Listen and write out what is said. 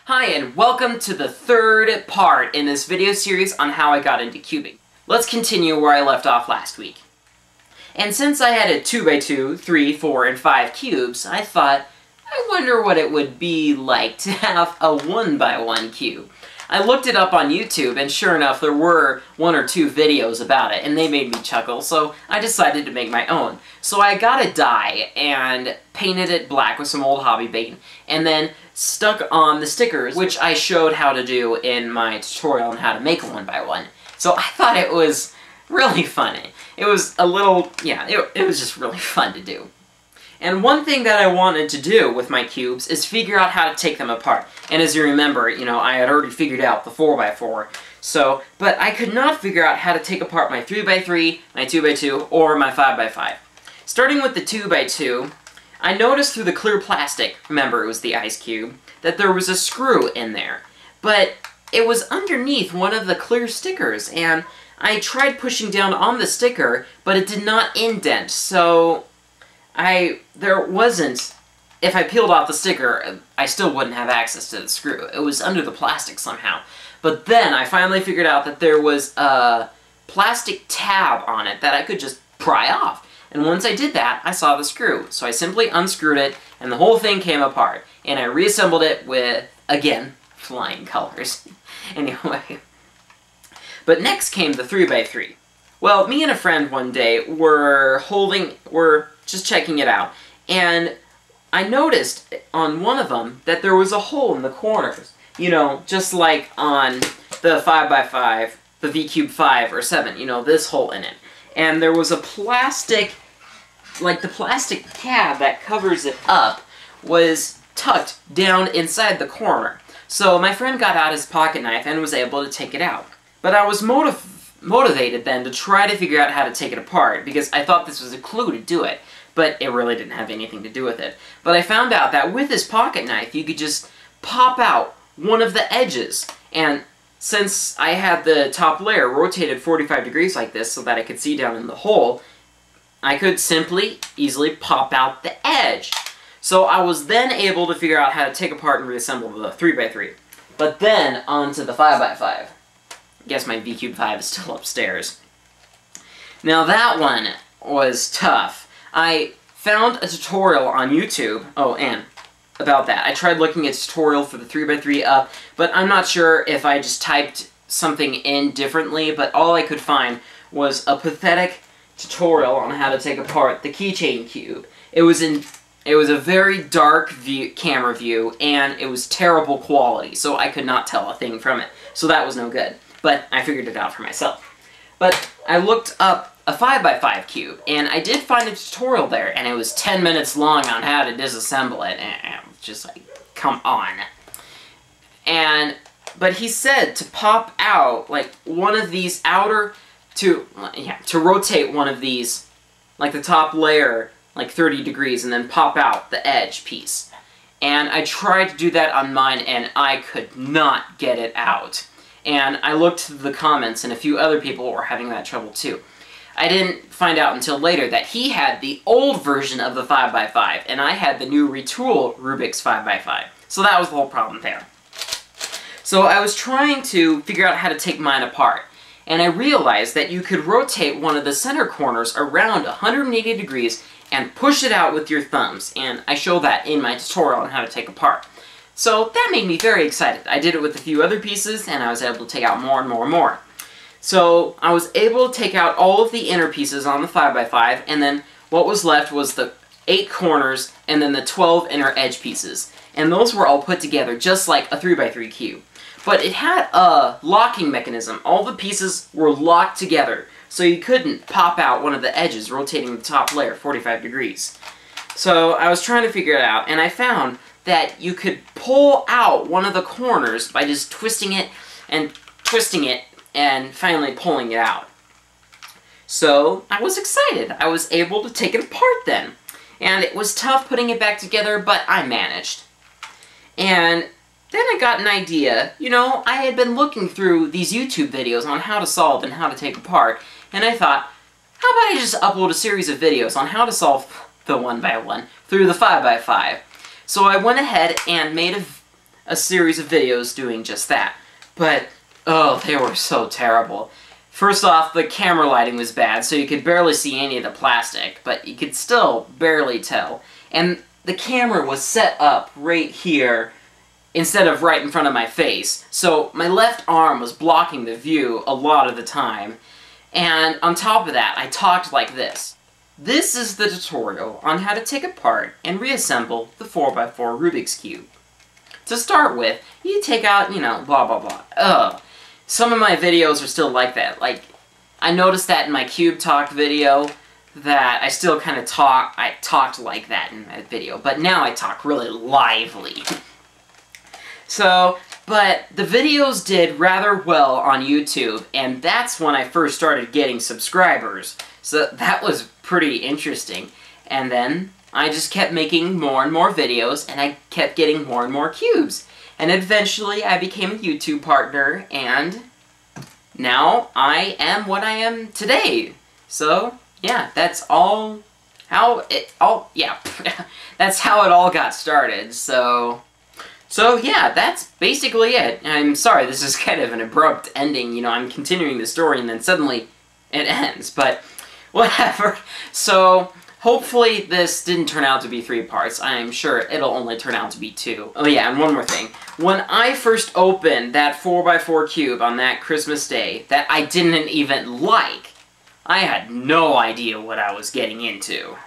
Hi, and welcome to the third part in this video series on how I got into cubing. Let's continue where I left off last week. And since I had a 2x2, 3, 4, and 5 cubes, I thought, I wonder what it would be like to have a 1x1 cube. I looked it up on YouTube, and sure enough, there were 1 or 2 videos about it, and they made me chuckle, so I decided to make my own. So I got a die, and painted it black with some old hobby paint, and then stuck on the stickers, which I showed how to do in my tutorial on how to make a 1x1. So I thought it was really funny. It was a little, it was just really fun to do. And one thing that I wanted to do with my cubes is figure out how to take them apart. And as you remember, I had already figured out the 4x4. But I could not figure out how to take apart my 3x3, my 2x2, or my 5x5. Starting with the 2x2, I noticed through the clear plastic, remember it was the ice cube, that there was a screw in there. But it was underneath one of the clear stickers, and I tried pushing down on the sticker, but it did not indent, so there wasn't, if I peeled off the sticker, I still wouldn't have access to the screw. It was under the plastic somehow. But then I finally figured out that there was a plastic tab on it that I could just pry off. And once I did that, I saw the screw. So I simply unscrewed it, and the whole thing came apart. And I reassembled it with, again, flying colors. Anyway. But next came the 3x3. Well, me and a friend one day were just checking it out, and I noticed on one of them that there was a hole in the corners. Just like on the 5x5, the V-Cube 5 or 7, this hole in it. And there was a plastic, like the plastic tab that covers it up, was tucked down inside the corner. So my friend got out his pocket knife and was able to take it out. But I was motivated then to try to figure out how to take it apart, because I thought this was a clue to do it, but it really didn't have anything to do with it. But I found out that with this pocket knife, you could just pop out one of the edges, and since I had the top layer rotated 45 degrees like this so that I could see down in the hole, I could simply, easily pop out the edge. So I was then able to figure out how to take apart and reassemble the 3x3. But then, onto the 5x5. I guess my V-Cube 5 is still upstairs. Now that one was tough. I found a tutorial on YouTube, about that. I tried looking at a tutorial for the 3x3 up, but I'm not sure if I just typed something in differently, but all I could find was a pathetic tutorial on how to take apart the keychain cube. It was a very dark camera view, and it was terrible quality, so I could not tell a thing from it. So that was no good. But I figured it out for myself. But I looked up a 5x5 cube, and I did find a tutorial there, and it was 10 minutes long on how to disassemble it, and I was just like, come on. But he said to pop out, like, one of these to rotate one of these, like the top layer, like 30 degrees, and then pop out the edge piece. And I tried to do that on mine, and I could not get it out. And I looked through the comments, and a few other people were having that trouble too. I didn't find out until later that he had the old version of the 5x5, and I had the new retool Rubik's 5x5. So that was the whole problem there. So I was trying to figure out how to take mine apart, and I realized that you could rotate one of the center corners around 180 degrees and push it out with your thumbs, and I show that in my tutorial on how to take apart. So that made me very excited. I did it with a few other pieces, and I was able to take out more and more and more. So I was able to take out all of the inner pieces on the 5x5, and then what was left was the 8 corners and then the 12 inner edge pieces. And those were all put together just like a 3x3 cube. But it had a locking mechanism. All the pieces were locked together, so you couldn't pop out one of the edges rotating the top layer 45 degrees. So I was trying to figure it out, and I found that you could pull out one of the corners by just twisting it and finally pulling it out. So I was excited. I was able to take it apart then. And it was tough putting it back together, but I managed. And then I got an idea. I had been looking through these YouTube videos on how to solve and how to take apart, and I thought, how about I just upload a series of videos on how to solve the 1x1 through the 5x5. So I went ahead and made a series of videos doing just that. But, oh, they were so terrible. First off, the camera lighting was bad, so you could barely see any of the plastic, but you could still barely tell. And the camera was set up right here instead of right in front of my face, so my left arm was blocking the view a lot of the time. And on top of that, I talked like this. This is the tutorial on how to take apart and reassemble the 4x4 Rubik's Cube. To start with, you take out, you know, blah blah blah. Ugh. Some of my videos are still like that. Like, I noticed that in my Cube Talk video, that I still kind of talked like that in that video, but now I talk really lively. So, but the videos did rather well on YouTube, and that's when I first started getting subscribers. So that was pretty interesting. And then I just kept making more and more videos, and I kept getting more and more cubes. And eventually I became a YouTube partner, and now I am what I am today. So, yeah, that's all how it all, yeah, that's how it all got started. So yeah, that's basically it. I'm sorry, this is kind of an abrupt ending, you know, I'm continuing the story and then suddenly it ends, but whatever. So, hopefully this didn't turn out to be 3 parts. I'm sure it'll only turn out to be 2. Oh yeah, and one more thing. When I first opened that 4x4 cube on that Christmas day that I didn't even like, I had no idea what I was getting into.